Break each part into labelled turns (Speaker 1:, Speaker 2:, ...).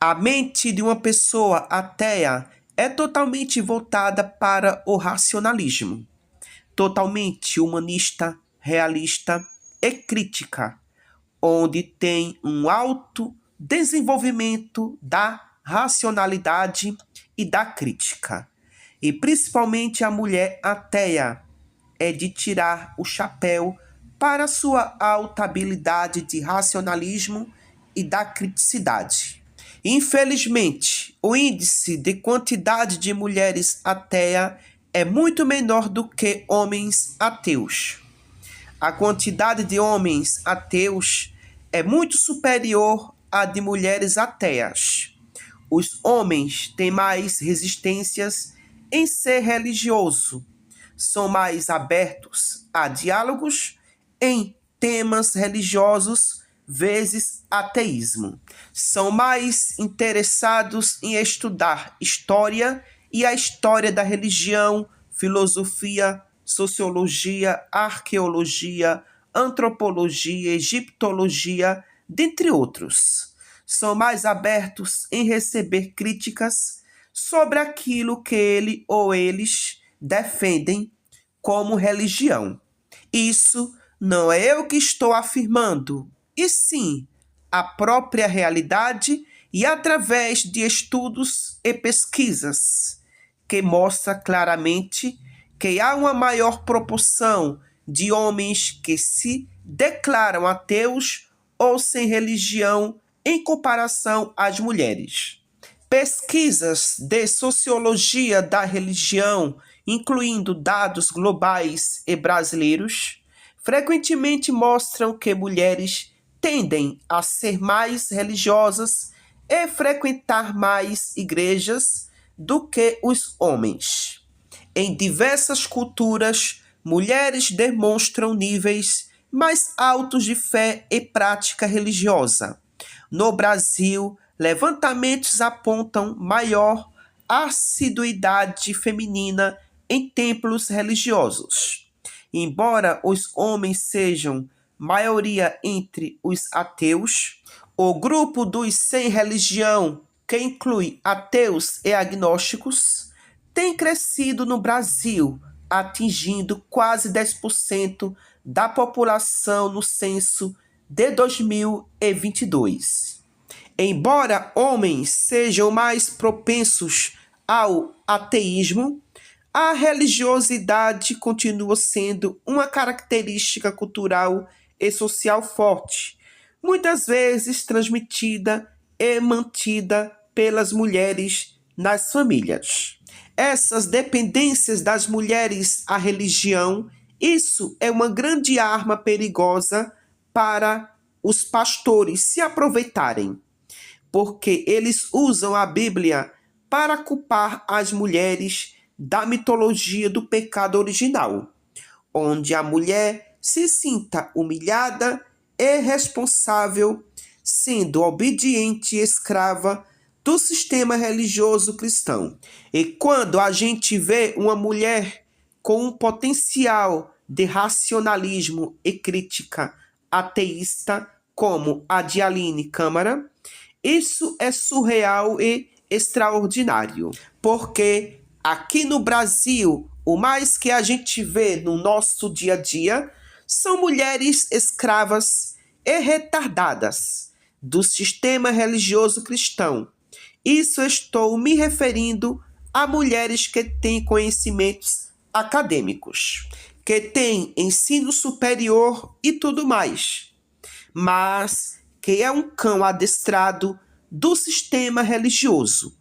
Speaker 1: A mente de uma pessoa ateia é totalmente voltada para o racionalismo, totalmente humanista, realista e crítica, onde tem um alto desenvolvimento da racionalidade e da crítica. E principalmente a mulher ateia é de tirar o chapéu para sua alta habilidade de racionalismo e da criticidade. Infelizmente, o índice de quantidade de mulheres ateias é muito menor do que homens ateus. A quantidade de homens ateus é muito superior à de mulheres ateias. Os homens têm mais resistências em ser religioso, são mais abertos a diálogos em temas religiosos vezes ateísmo. São mais interessados em estudar história e a história da religião, filosofia, sociologia, arqueologia, antropologia, egiptologia, dentre outros. São mais abertos em receber críticas sobre aquilo que ele ou eles defendem como religião. Isso não é eu que estou afirmando, e sim a própria realidade e através de estudos e pesquisas que mostra claramente que há uma maior proporção de homens que se declaram ateus ou sem religião em comparação às mulheres. Pesquisas de sociologia da religião, incluindo dados globais e brasileiros, frequentemente mostram que mulheres tendem a ser mais religiosas e frequentar mais igrejas do que os homens. Em diversas culturas, mulheres demonstram níveis mais altos de fé e prática religiosa. No Brasil, levantamentos apontam maior assiduidade feminina em templos religiosos. Embora os homens sejam maioria entre os ateus, o grupo dos sem religião, que inclui ateus e agnósticos, tem crescido no Brasil, atingindo quase 10% da população no censo de 2022. Embora homens sejam mais propensos ao ateísmo, a religiosidade continua sendo uma característica cultural e social forte, muitas vezes transmitida e mantida pelas mulheres nas famílias. Essas dependências das mulheres à religião, isso é uma grande arma perigosa para os pastores se aproveitarem, porque eles usam a Bíblia para culpar as mulheres da mitologia do pecado original, onde a mulher se sinta humilhada e responsável, sendo obediente e escrava do sistema religioso cristão. E quando a gente vê uma mulher com um potencial de racionalismo e crítica ateísta, como a de Aline Câmara, isso é surreal e extraordinário, porque aqui no Brasil, o mais que a gente vê no nosso dia a dia são mulheres escravas e retardadas do sistema religioso cristão. Isso estou me referindo a mulheres que têm conhecimentos acadêmicos, que têm ensino superior e tudo mais, mas que é um cão adestrado do sistema religioso,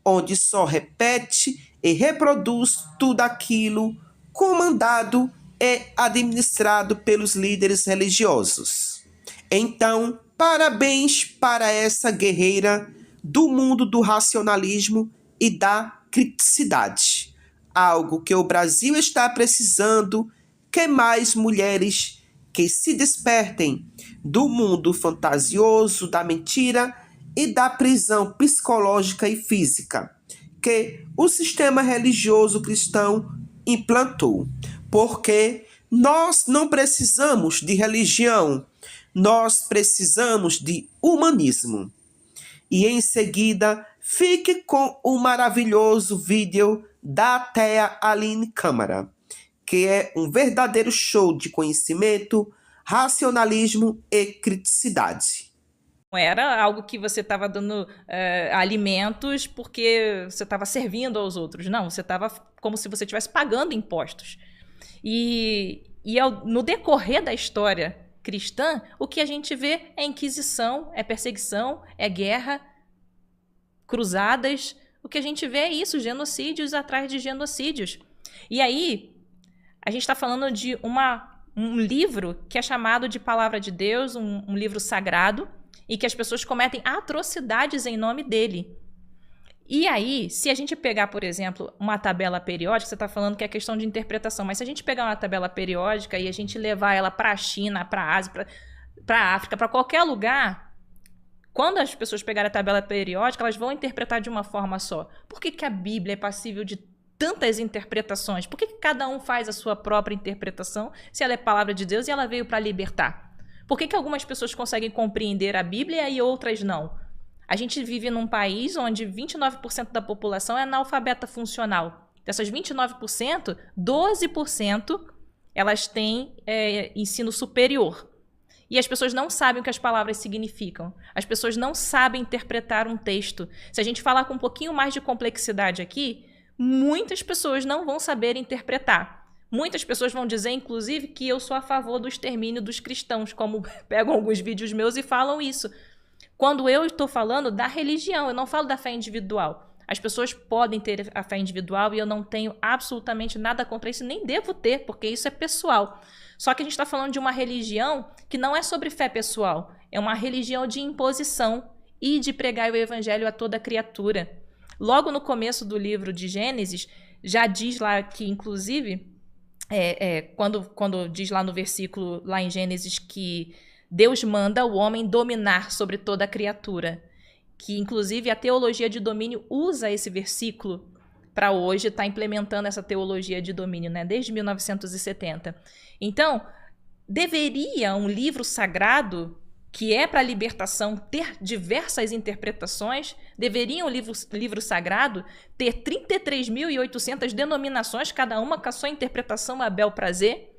Speaker 1: onde só repete e reproduz tudo aquilo comandado e administrado pelos líderes religiosos. Então, parabéns para essa guerreira do mundo do racionalismo e da criticidade. Algo que o Brasil está precisando, que mais mulheres que se despertem do mundo fantasioso, da mentira e da prisão psicológica e física que o sistema religioso cristão implantou. Porque nós não precisamos de religião, nós precisamos de humanismo. E em seguida, fique com o maravilhoso vídeo da Ateia Aline Câmara, que é um verdadeiro show de conhecimento, racionalismo e criticidade.
Speaker 2: Não era algo que você estava dando alimentos porque você estava servindo aos outros. Não, você estava como se você estivesse pagando impostos. No decorrer da história cristã, o que a gente vê é inquisição, é perseguição, é guerra, cruzadas. O que a gente vê é isso, genocídios atrás de genocídios. E aí, a gente está falando de um livro que é chamado de Palavra de Deus, um livro sagrado, e que as pessoas cometem atrocidades em nome dele. E aí, se a gente pegar, por exemplo, uma tabela periódica, você está falando que é questão de interpretação, mas se a gente pegar uma tabela periódica e a gente levar ela para a China, para a Ásia, para a África, para qualquer lugar, quando as pessoas pegarem a tabela periódica, elas vão interpretar de uma forma só. Por que a Bíblia é passível de tantas interpretações? Por que cada um faz a sua própria interpretação se ela é palavra de Deus e ela veio para libertar? Por que algumas pessoas conseguem compreender a Bíblia e outras não? A gente vive num país onde 29% da população é analfabeta funcional. Dessas 29%, 12% elas têm ensino superior. E as pessoas não sabem o que as palavras significam. As pessoas não sabem interpretar um texto. Se a gente falar com um pouquinho mais de complexidade aqui, muitas pessoas não vão saber interpretar. Muitas pessoas vão dizer, inclusive, que eu sou a favor do extermínio dos cristãos, como pegam alguns vídeos meus e falam isso. Quando eu estou falando da religião, eu não falo da fé individual. As pessoas podem ter a fé individual e eu não tenho absolutamente nada contra isso, nem devo ter, porque isso é pessoal. Só que a gente está falando de uma religião que não é sobre fé pessoal, é uma religião de imposição e de pregar o evangelho a toda criatura. Logo no começo do livro de Gênesis, já diz lá que, inclusive... quando diz lá no versículo, lá em Gênesis, que Deus manda o homem dominar sobre toda a criatura. Que, inclusive, a teologia de domínio usa esse versículo para hoje estar implementando essa teologia de domínio, né? Desde 1970. Então, deveria um livro sagrado, que é para a libertação, ter diversas interpretações? Deveria um livro sagrado ter 33.800 denominações, cada uma com a sua interpretação a bel prazer?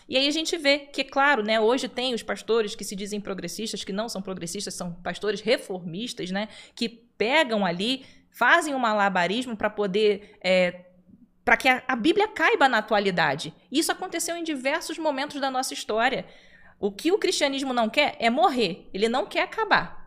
Speaker 2: E aí a gente vê que, é claro, né, hoje tem os pastores que se dizem progressistas, que não são progressistas, são pastores reformistas, né, que pegam ali, fazem um malabarismo para poder... para que a Bíblia caiba na atualidade. Isso aconteceu em diversos momentos da nossa história. O que o cristianismo não quer é morrer. Ele não quer acabar.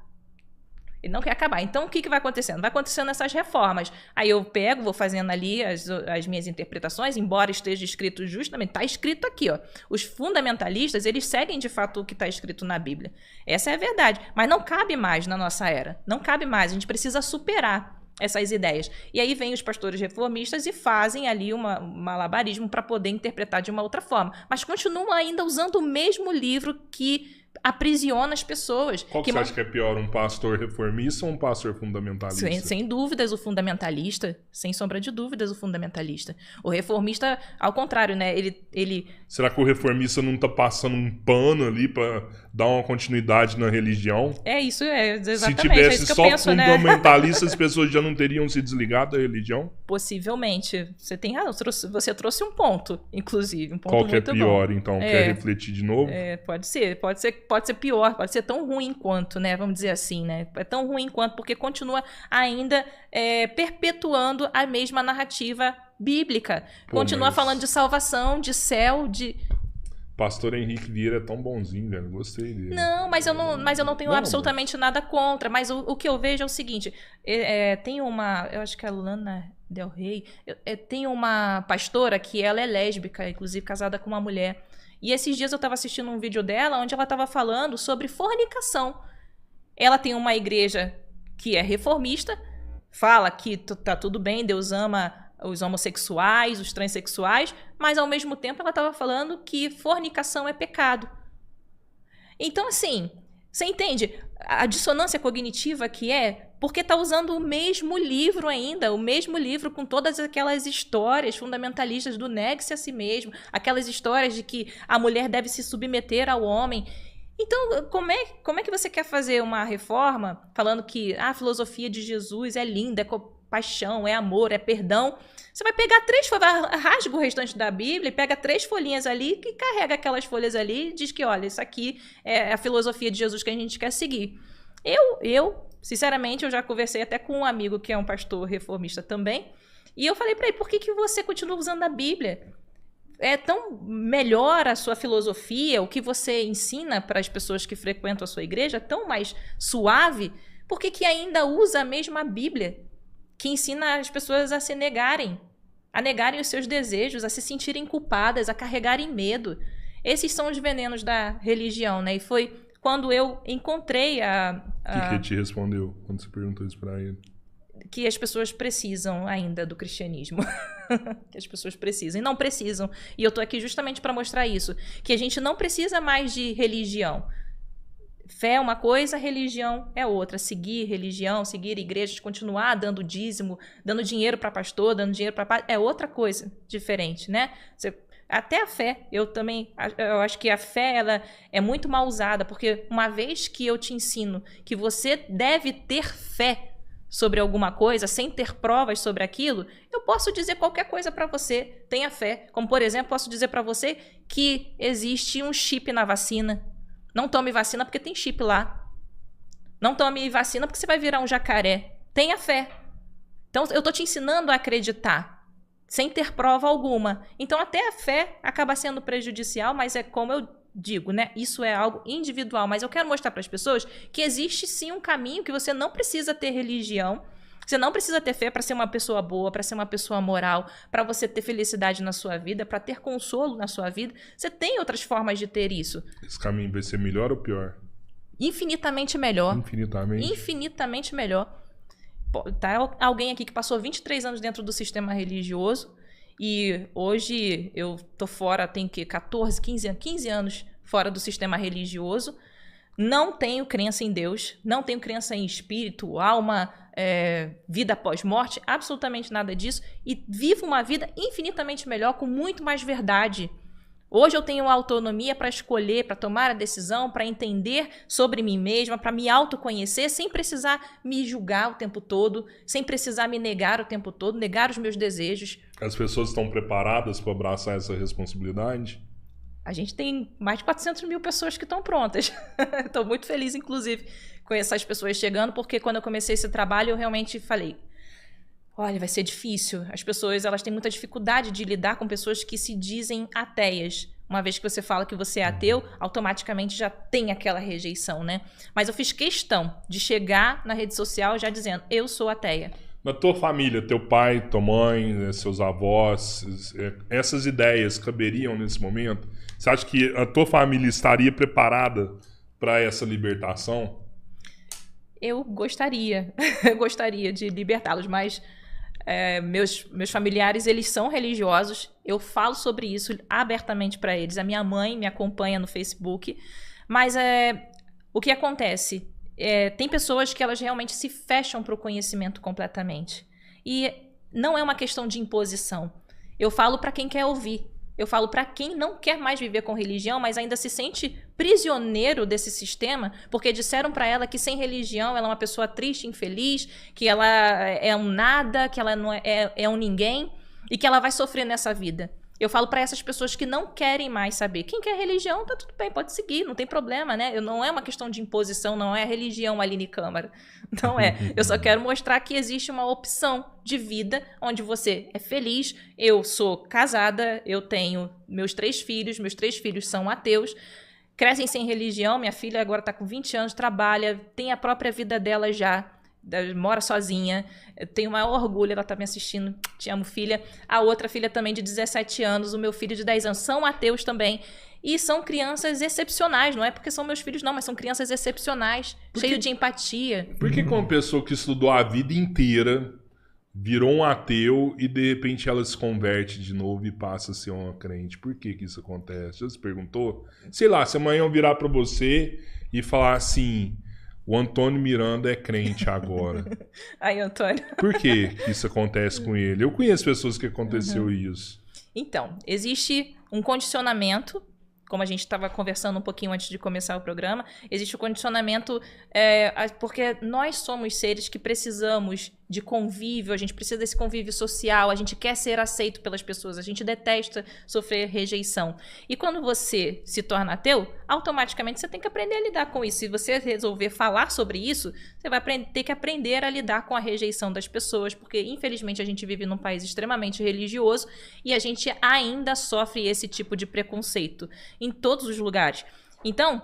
Speaker 2: Ele não quer acabar. Então, o que vai acontecendo? Vai acontecendo essas reformas. Aí eu pego, vou fazendo ali as minhas interpretações, embora esteja escrito justamente, está escrito aqui, ó. Os fundamentalistas, eles seguem de fato o que está escrito na Bíblia. Essa é a verdade. Mas não cabe mais na nossa era. Não cabe mais. A gente precisa superar essas ideias. E aí vem os pastores reformistas e fazem ali um malabarismo para poder interpretar de uma outra forma. Mas continuam ainda usando o mesmo livro que aprisiona as pessoas.
Speaker 3: Qual que você acha que é pior, um pastor reformista ou um pastor fundamentalista?
Speaker 2: Sem dúvidas o fundamentalista, sem sombra de dúvidas o fundamentalista. O reformista, ao contrário, né? Ele...
Speaker 3: Será que o reformista não tá passando um pano ali para dar uma continuidade na religião?
Speaker 2: Isso, exatamente.
Speaker 3: Se tivesse
Speaker 2: é isso que
Speaker 3: só
Speaker 2: eu penso,
Speaker 3: fundamentalista, né? As pessoas já não teriam se desligado da religião?
Speaker 2: Possivelmente. Você tem razão. Você trouxe um ponto, inclusive. Um ponto
Speaker 3: Qual que é
Speaker 2: muito
Speaker 3: pior,
Speaker 2: bom.
Speaker 3: então? Quer refletir de novo?
Speaker 2: Pode ser pior, pode ser tão ruim quanto, né? Vamos dizer assim, né? É tão ruim quanto, porque continua ainda perpetuando a mesma narrativa bíblica. Continua falando de salvação, de céu, de...
Speaker 3: Pastor Henrique Vieira é tão bonzinho, velho. Gostei dele.
Speaker 2: Não, mas eu não tenho absolutamente nada contra. Mas o que eu vejo é o seguinte. Tem uma... Eu acho que é a Lana Del Rey. Tem uma pastora que ela é lésbica, inclusive casada com uma mulher. E esses dias eu estava assistindo um vídeo dela onde ela estava falando sobre fornicação. Ela tem uma igreja que é reformista, fala que tá tudo bem, Deus ama os homossexuais, os transexuais, mas ao mesmo tempo ela estava falando que fornicação é pecado. Então, assim, você entende a dissonância cognitiva que é? Porque está usando o mesmo livro ainda, o mesmo livro com todas aquelas histórias fundamentalistas do negue-se a si mesmo, aquelas histórias de que a mulher deve se submeter ao homem. Então, como é que você quer fazer uma reforma falando que a filosofia de Jesus é linda, é compaixão, é amor, é perdão? Você vai pegar 3 folhas, rasga o restante da Bíblia e pega 3 folhinhas ali que carrega aquelas folhas ali e diz que, olha, isso aqui é a filosofia de Jesus que a gente quer seguir. Sinceramente, eu já conversei até com um amigo que é um pastor reformista também, e eu falei para ele, por que você continua usando a Bíblia? É tão melhor a sua filosofia, o que você ensina para as pessoas que frequentam a sua igreja, tão mais suave, por que ainda usa a mesma Bíblia, que ensina as pessoas a se negarem, a negarem os seus desejos, a se sentirem culpadas, a carregarem medo? Esses são os venenos da religião, né? E foi quando eu encontrei
Speaker 3: O que ele te respondeu quando você perguntou isso para ele?
Speaker 2: Que as pessoas precisam ainda do cristianismo. Que as pessoas precisam. E não precisam. E eu tô aqui justamente para mostrar isso. Que a gente não precisa mais de religião. Fé é uma coisa, religião é outra. Seguir religião, seguir igrejas, continuar dando dízimo, dando dinheiro para pastor, dando dinheiro para padre, é outra coisa diferente, né? Até a fé, eu acho que a fé ela é muito mal usada, porque uma vez que eu te ensino que você deve ter fé sobre alguma coisa, sem ter provas sobre aquilo, eu posso dizer qualquer coisa para você, tenha fé. Como, por exemplo, posso dizer para você que existe um chip na vacina. Não tome vacina porque tem chip lá. Não tome vacina porque você vai virar um jacaré. Tenha fé. Então, eu tô te ensinando a acreditar, sem ter prova alguma. Então, até a fé acaba sendo prejudicial, mas é como eu digo, né? Isso é algo individual, mas eu quero mostrar para as pessoas que existe sim um caminho, que você não precisa ter religião, você não precisa ter fé para ser uma pessoa boa, para ser uma pessoa moral, para você ter felicidade na sua vida, para ter consolo na sua vida. Você tem outras formas de ter isso.
Speaker 3: Esse caminho vai ser melhor ou pior?
Speaker 2: Infinitamente melhor.
Speaker 3: Infinitamente?
Speaker 2: Infinitamente melhor. Tá alguém aqui que passou 23 anos dentro do sistema religioso, e hoje eu tô fora, tem que 14, 15 anos fora do sistema religioso. Não tenho crença em Deus, não tenho crença em espírito, alma, vida após morte, absolutamente nada disso. E vivo uma vida infinitamente melhor, com muito mais verdade. Hoje eu tenho autonomia para escolher, para tomar a decisão, para entender sobre mim mesma, para me autoconhecer, sem precisar me julgar o tempo todo, sem precisar me negar o tempo todo, negar os meus desejos.
Speaker 3: As pessoas estão preparadas para abraçar essa responsabilidade?
Speaker 2: A gente tem mais de 400 mil pessoas que estão prontas. Estou muito feliz, inclusive, com essas pessoas chegando, porque quando eu comecei esse trabalho, eu realmente falei, olha, vai ser difícil. As pessoas, elas têm muita dificuldade de lidar com pessoas que se dizem ateias. Uma vez que você fala que você é ateu, automaticamente já tem aquela rejeição, né? Mas eu fiz questão de chegar na rede social já dizendo, eu sou ateia.
Speaker 3: Na tua família, teu pai, tua mãe, seus avós, essas ideias caberiam nesse momento? Você acha que a tua família estaria preparada para essa libertação?
Speaker 2: Eu gostaria de libertá-los, mas meus familiares, eles são religiosos, eu falo sobre isso abertamente para eles. A minha mãe me acompanha no Facebook, mas o que acontece? Tem pessoas que elas realmente se fecham para o conhecimento completamente. E não é uma questão de imposição. Eu falo para quem quer ouvir. Eu falo para quem não quer mais viver com religião, mas ainda se sente prisioneiro desse sistema, porque disseram para ela que sem religião ela é uma pessoa triste, infeliz, que ela é um nada, que ela não é um ninguém e que ela vai sofrer nessa vida. Eu falo para essas pessoas que não querem mais saber. Quem quer religião, tá tudo bem, pode seguir, não tem problema, né? Não é uma questão de imposição, não é a religião Aline Câmara. Não é. Eu só quero mostrar que existe uma opção de vida onde você é feliz. Eu sou casada, eu tenho meus 3 filhos são ateus, crescem sem religião. Minha filha agora tá com 20 anos, trabalha, tem a própria vida dela já. Mora sozinha, eu tenho o maior orgulho, ela tá me assistindo, te amo, filha. A outra filha também de 17 anos, o meu filho de 10 anos, são ateus também. E são crianças excepcionais, não é porque são meus filhos não, mas são crianças excepcionais, cheios de empatia.
Speaker 3: Por que uma pessoa que estudou a vida inteira virou um ateu e de repente ela se converte de novo e passa a ser uma crente? Por que isso acontece? Já se perguntou? Sei lá, se amanhã eu virar pra você e falar assim... O Antônio Miranda é crente agora.
Speaker 2: Ai, Antônio.
Speaker 3: Por que isso acontece com ele? Eu conheço pessoas que aconteceu isso.
Speaker 2: Então, existe um condicionamento como a gente estava conversando um pouquinho antes de começar o programa, existe o condicionamento, porque nós somos seres que precisamos de convívio, a gente precisa desse convívio social, a gente quer ser aceito pelas pessoas, a gente detesta sofrer rejeição. E quando você se torna ateu, automaticamente você tem que aprender a lidar com isso. Se você resolver falar sobre isso, você vai ter que aprender a lidar com a rejeição das pessoas, porque infelizmente a gente vive num país extremamente religioso e a gente ainda sofre esse tipo de preconceito em todos os lugares. Então,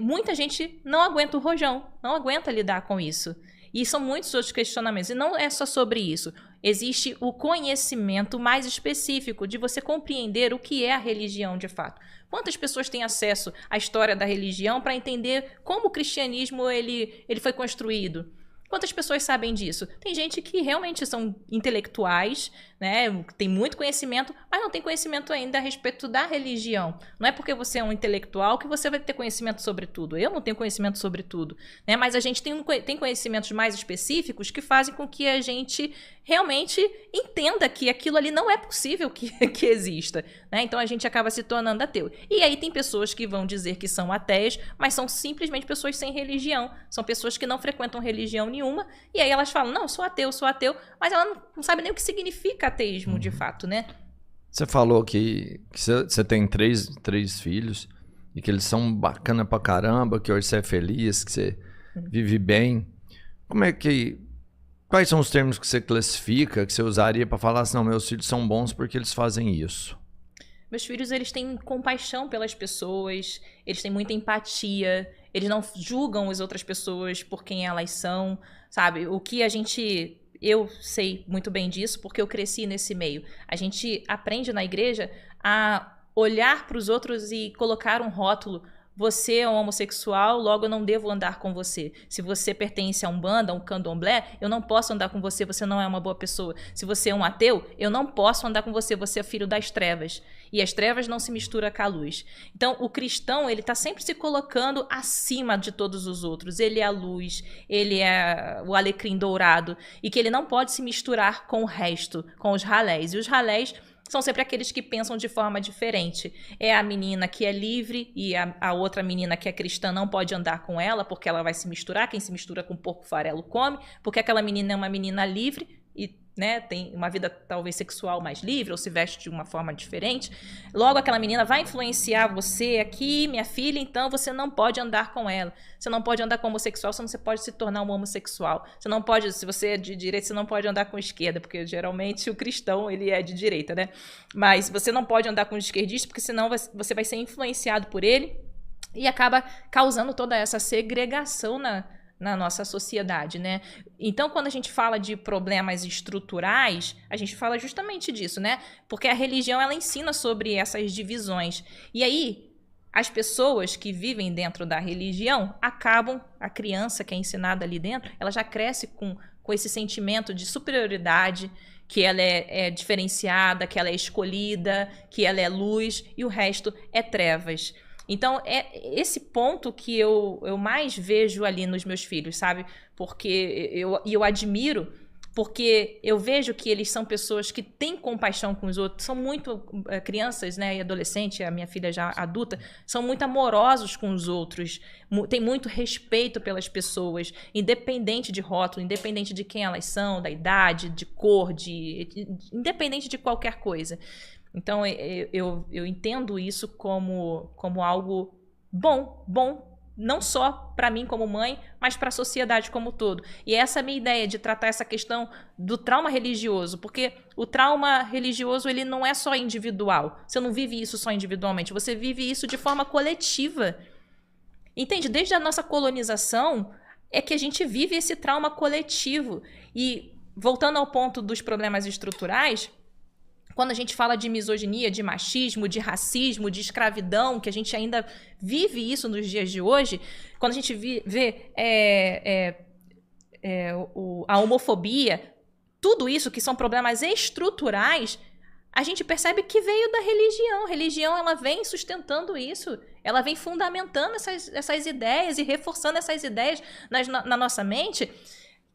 Speaker 2: muita gente não aguenta o rojão, não aguenta lidar com isso. E são muitos outros questionamentos. E não é só sobre isso. Existe o conhecimento mais específico de você compreender o que é a religião de fato. Quantas pessoas têm acesso à história da religião para entender como o cristianismo ele foi construído? Quantas pessoas sabem disso? Tem gente que realmente são intelectuais, né? Tem muito conhecimento, mas não tem conhecimento ainda a respeito da religião. Não é porque você é um intelectual que você vai ter conhecimento sobre tudo. Eu não tenho conhecimento sobre tudo, né? Mas a gente tem conhecimentos mais específicos que fazem com que a gente realmente entenda que aquilo ali não é possível que exista, né? Então a gente acaba se tornando ateu. E aí tem pessoas que vão dizer que são ateias, mas são simplesmente pessoas sem religião. São pessoas que não frequentam religião nenhuma, e aí elas falam, não, eu sou ateu, mas ela não sabe nem o que significa ateísmo de fato, né?
Speaker 4: Você falou que você tem três filhos e que eles são bacana pra caramba, que hoje você é feliz, que você vive bem. Quais são os termos que você classifica, que você usaria para falar assim, não, meus filhos são bons porque eles fazem isso?
Speaker 2: Meus filhos, eles têm compaixão pelas pessoas, eles têm muita empatia, eles não julgam as outras pessoas por quem elas são, sabe? O que eu sei muito bem disso porque eu cresci nesse meio. A gente aprende na igreja a olhar para os outros e colocar um rótulo. Você é um homossexual, logo eu não devo andar com você. Se você pertence a Umbanda, a um candomblé, eu não posso andar com você, você não é uma boa pessoa. Se você é um ateu, eu não posso andar com você, você é filho das trevas. E as trevas não se misturam com a luz. Então, o cristão, ele está sempre se colocando acima de todos os outros. Ele é a luz, ele é o alecrim dourado, e que ele não pode se misturar com o resto, com os ralés. E os ralés são sempre aqueles que pensam de forma diferente. É a menina que é livre e a outra menina que é cristã não pode andar com ela porque ela vai se misturar. Quem se mistura com porco farelo come, porque aquela menina é uma menina livre e, né, tem uma vida talvez sexual mais livre ou se veste de uma forma diferente. Logo aquela menina vai influenciar você aqui, minha filha, então você não pode andar com ela. Você não pode andar com homossexual, senão você pode se tornar um homossexual. Você não pode, se você é de direita, você não pode andar com esquerda, porque geralmente o cristão, ele é de direita, né? Mas você não pode andar com o esquerdista, porque senão você vai ser influenciado por ele e acaba causando toda essa segregação na nossa sociedade, né? Então, quando a gente fala de problemas estruturais, a gente fala justamente disso, né? Porque a religião, ela ensina sobre essas divisões. E aí, as pessoas que vivem dentro da religião acabam, a criança que é ensinada ali dentro, ela já cresce com esse sentimento de superioridade, que ela é diferenciada, que ela é escolhida, que ela é luz e o resto é trevas. Então, é esse ponto que eu mais vejo ali nos meus filhos, sabe? Porque eu admiro, porque eu vejo que eles são pessoas que têm compaixão com os outros, são muito crianças, né, e adolescentes, a minha filha já adulta, são muito amorosos com os outros, têm muito respeito pelas pessoas, independente de rótulo, independente de quem elas são, da idade, de cor, independente de qualquer coisa. Então, eu entendo isso como algo bom, não só para mim como mãe, mas para a sociedade como um todo. E essa é a minha ideia de tratar essa questão do trauma religioso, porque o trauma religioso, ele não é só individual. Você não vive isso só individualmente, você vive isso de forma coletiva. Entende? Desde a nossa colonização é que a gente vive esse trauma coletivo. E, voltando ao ponto dos problemas estruturais, quando a gente fala de misoginia, de machismo, de racismo, de escravidão, que a gente ainda vive isso nos dias de hoje, quando a gente vê a homofobia, tudo isso que são problemas estruturais, a gente percebe que veio da religião. A religião, ela vem sustentando isso, ela vem fundamentando essas ideias e reforçando essas ideias na nossa mente,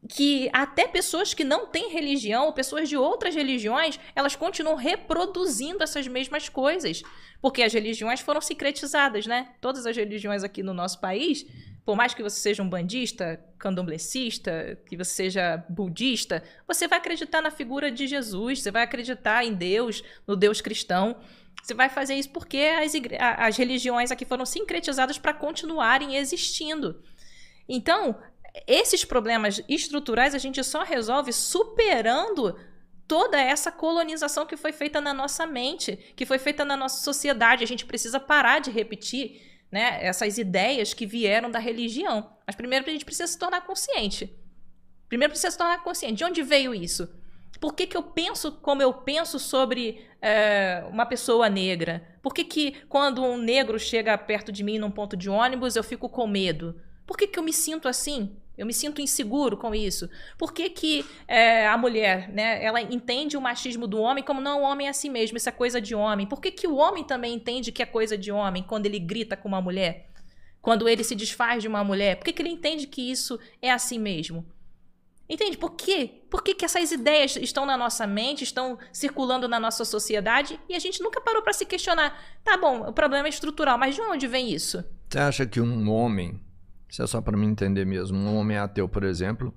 Speaker 2: que até pessoas que não têm religião, ou pessoas de outras religiões, elas continuam reproduzindo essas mesmas coisas. Porque as religiões foram sincretizadas, né? Todas as religiões aqui no nosso país, por mais que você seja um bandista, candomblessista, que você seja budista, você vai acreditar na figura de Jesus, você vai acreditar em Deus, no Deus cristão. Você vai fazer isso porque as religiões aqui foram sincretizadas para continuarem existindo. Então, esses problemas estruturais a gente só resolve superando toda essa colonização que foi feita na nossa mente, que foi feita na nossa sociedade. A gente precisa parar de repetir, né, essas ideias que vieram da religião. Mas primeiro a gente precisa se tornar consciente. Primeiro precisa se tornar consciente. De onde veio isso? Por que eu penso como eu penso sobre uma pessoa negra? Por que quando um negro chega perto de mim num ponto de ônibus eu fico com medo? Por que eu me sinto assim? Eu me sinto inseguro com isso. Por que a mulher, né, ela entende o machismo do homem como não, o homem é assim mesmo, isso é coisa de homem? Por que o homem também entende que é coisa de homem quando ele grita com uma mulher? Quando ele se desfaz de uma mulher? Por que ele entende que isso é assim mesmo? Entende? Por quê? Por que essas ideias estão na nossa mente, estão circulando na nossa sociedade e a gente nunca parou para se questionar? Tá bom, o problema é estrutural, mas de onde vem isso?
Speaker 4: Você acha que um homem, isso é só para mim entender mesmo, um homem ateu, por exemplo,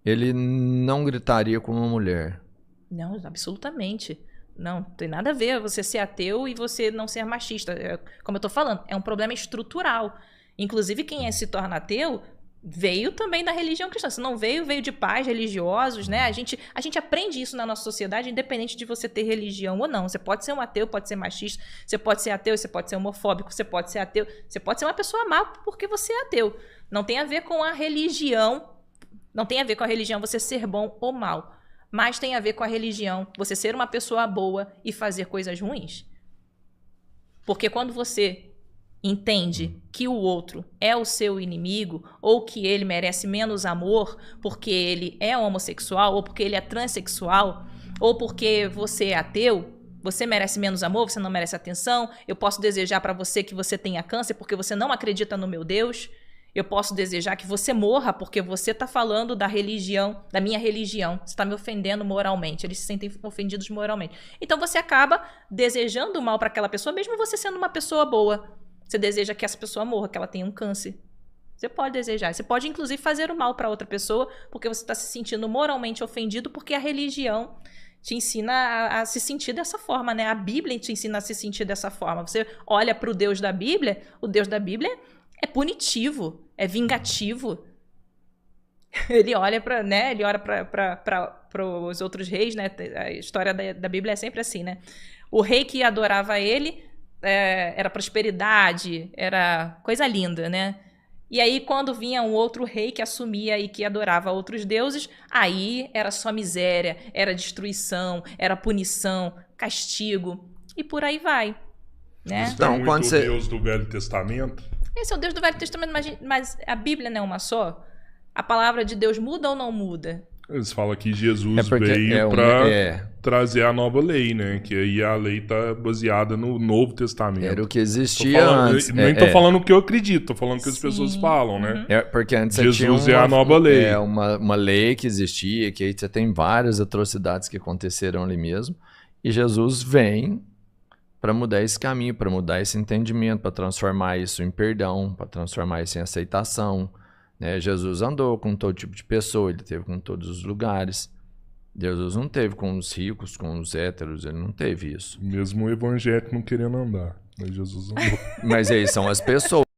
Speaker 4: ele não gritaria com uma mulher?
Speaker 2: Não, absolutamente. Não tem nada a ver você ser ateu e você não ser machista. Como eu tô falando, é um problema estrutural. Inclusive, quem se torna ateu veio também da religião cristã. Se não veio de pais religiosos, né? A gente aprende isso na nossa sociedade, independente de você ter religião ou não. Você pode ser um ateu, pode ser machista, você pode ser ateu, você pode ser homofóbico, você pode ser ateu, você pode ser uma pessoa má porque você é ateu. Não tem a ver com a religião, não tem a ver com a religião você ser bom ou mal, mas tem a ver com a religião você ser uma pessoa boa e fazer coisas ruins. Porque quando você entende que o outro é o seu inimigo ou que ele merece menos amor porque ele é homossexual ou porque ele é transexual ou porque você é ateu, você merece menos amor, você não merece atenção, eu posso desejar para você que você tenha câncer porque você não acredita no meu Deus, eu posso desejar que você morra porque você está falando da religião, da minha religião, você está me ofendendo moralmente, eles se sentem ofendidos moralmente. Então você acaba desejando o mal para aquela pessoa mesmo você sendo uma pessoa boa. Você deseja que essa pessoa morra, que ela tenha um câncer. Você pode desejar. Você pode, inclusive, fazer o mal para outra pessoa porque você está se sentindo moralmente ofendido porque a religião te ensina a se sentir dessa forma, né? A Bíblia te ensina a se sentir dessa forma. Você olha para o Deus da Bíblia, o Deus da Bíblia é punitivo, é vingativo. Ele olha para, né? Ele olha para os outros reis, né? A história da Bíblia é sempre assim, né? O rei que adorava ele era prosperidade, era coisa linda, né? E aí, quando vinha um outro rei que assumia e que adorava outros deuses, aí era só miséria, era destruição, era punição, castigo, e por aí vai, né?
Speaker 3: Então, quando o Deus do Velho Testamento?
Speaker 2: Esse é o Deus do Velho Testamento, mas a Bíblia não é uma só? A palavra de Deus muda ou não muda?
Speaker 3: Eles falam que Jesus veio para trazer a nova lei, né? Que aí a lei tá baseada no Novo Testamento.
Speaker 4: Era o que existia antes.
Speaker 3: Nem tô falando o que eu acredito, tô falando o que as pessoas falam, né?
Speaker 4: Porque antes
Speaker 3: Jesus
Speaker 4: tinha
Speaker 3: é a nova lei.
Speaker 4: Uma lei que existia, que aí você tem várias atrocidades que aconteceram ali mesmo. E Jesus vem para mudar esse caminho, para mudar esse entendimento, para transformar isso em perdão, para transformar isso em aceitação. Né? Jesus andou com todo tipo de pessoa, ele teve com todos os lugares. Jesus não teve com os ricos, com os héteros, ele não teve isso.
Speaker 3: Mesmo o evangélico não querendo andar, mas Jesus andou.
Speaker 4: Mas aí são as pessoas.